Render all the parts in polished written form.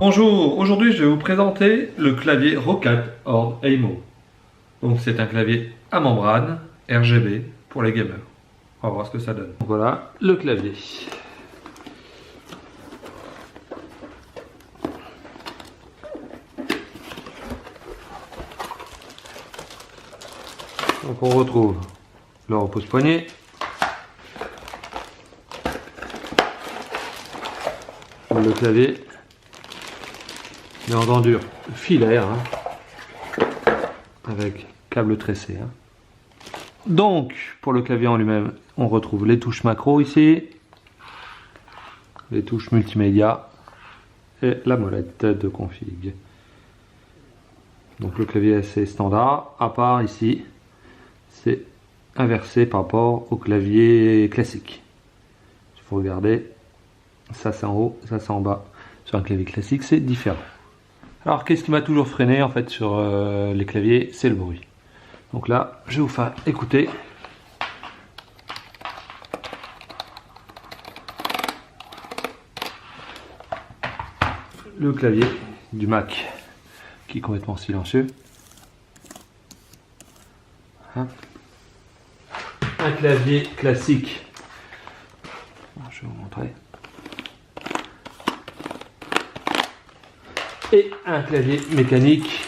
Bonjour, aujourd'hui je vais vous présenter le clavier Roccat Horde Aimo. Donc c'est un clavier à membrane RGB pour les gamers. On va voir ce que ça donne. Donc voilà le clavier. Donc on retrouve le repose-poignet, le clavier, en ordure filaire, avec câble tressé. Donc, pour le clavier en lui-même, on retrouve les touches macro ici, les touches multimédia et la molette de config. Donc le clavier est assez standard, à part ici, c'est inversé par rapport au clavier classique. Il faut regarder, ça c'est en haut, ça c'est en bas. Sur un clavier classique, c'est différent. Alors, qu'est-ce qui m'a toujours freiné en fait sur les claviers? C'est le bruit. Donc là, je vais vous faire écouter. Le clavier du Mac qui est complètement silencieux. Un clavier classique. Je vais vous montrer. Et un clavier mécanique.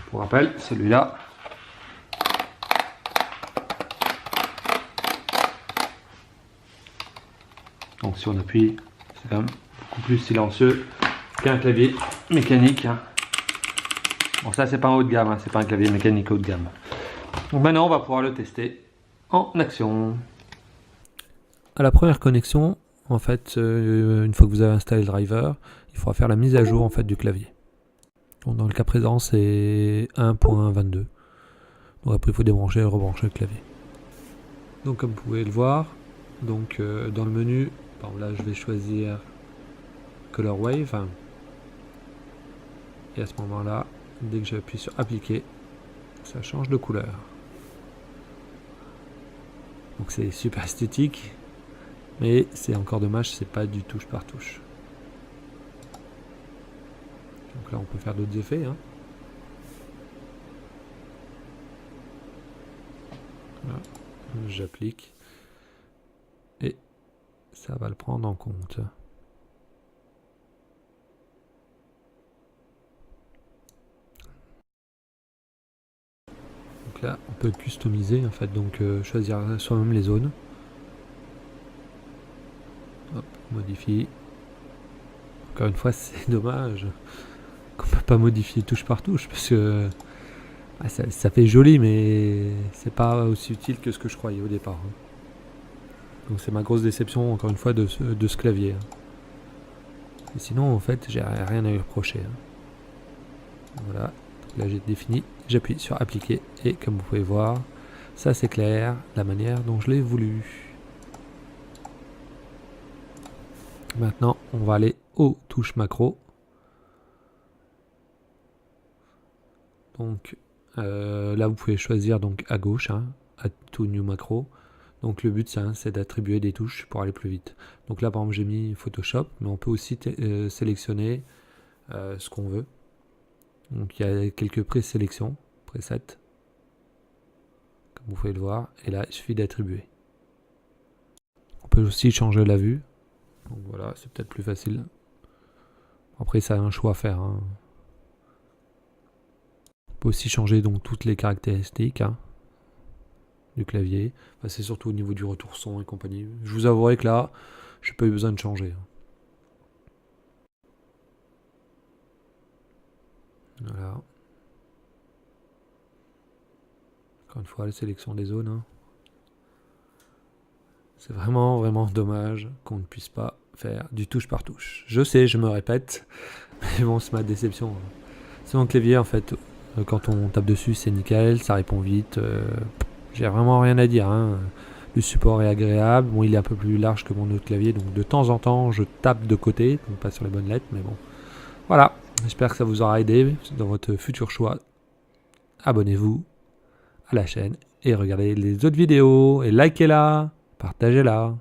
Pour rappel, celui-là. Donc si on appuie, c'est quand même beaucoup plus silencieux qu'un clavier mécanique. Bon, ça c'est pas un haut de gamme, c'est pas un clavier mécanique haut de gamme. Donc maintenant on va pouvoir le tester en action. À la première connexion, en fait, une fois que vous avez installé le driver, il faudra faire la mise à jour en fait du clavier. Donc dans le cas présent, c'est 1.22. Donc après, il faut débrancher et rebrancher le clavier. Donc comme vous pouvez le voir, donc dans le menu, par exemple, là, je vais choisir Color Wave. Et à ce moment-là, dès que j'appuie sur Appliquer, ça change de couleur. Donc c'est super esthétique. Mais c'est encore dommage, c'est pas du touche par touche. Donc là, on peut faire d'autres effets. Voilà. J'applique. Et ça va le prendre en compte. Donc là, on peut customiser en fait, donc choisir soi-même les zones. Hop, modifie. Encore une fois, c'est dommage qu'on ne peut pas modifier touche par touche parce que ça fait joli, mais c'est pas aussi utile que ce que je croyais au départ. Donc c'est ma grosse déception encore une fois de ce clavier. Et sinon, en fait, j'ai rien à lui reprocher. Voilà. Donc là, j'ai défini. J'appuie sur appliquer et comme vous pouvez voir, ça c'est clair, la manière dont je l'ai voulu. Maintenant, on va aller aux touches macro. Donc là, vous pouvez choisir donc à gauche, Add to new macro. Donc le but, c'est d'attribuer des touches pour aller plus vite. Donc là, par exemple, j'ai mis Photoshop, mais on peut aussi sélectionner ce qu'on veut. Donc il y a quelques présélections, presets, comme vous pouvez le voir. Et là, il suffit d'attribuer. On peut aussi changer la vue. Donc voilà, c'est peut-être plus facile. Après, ça a un choix à faire. On peut aussi changer donc toutes les caractéristiques du clavier. Enfin, c'est surtout au niveau du retour son et compagnie. Je vous avouerai que là, j'ai pas eu besoin de changer. Voilà. Encore une fois, la sélection des zones. C'est vraiment, vraiment dommage qu'on ne puisse pas faire du touche par touche. Je sais, je me répète, mais bon, c'est ma déception. C'est mon clavier, en fait, quand on tape dessus, c'est nickel, ça répond vite. J'ai vraiment rien à dire. Le support est agréable. Bon, il est un peu plus large que mon autre clavier, donc de temps en temps, je tape de côté, donc pas sur les bonnes lettres, mais bon. Voilà, j'espère que ça vous aura aidé dans votre futur choix. Abonnez-vous à la chaîne et regardez les autres vidéos et likez-la. partagez-la.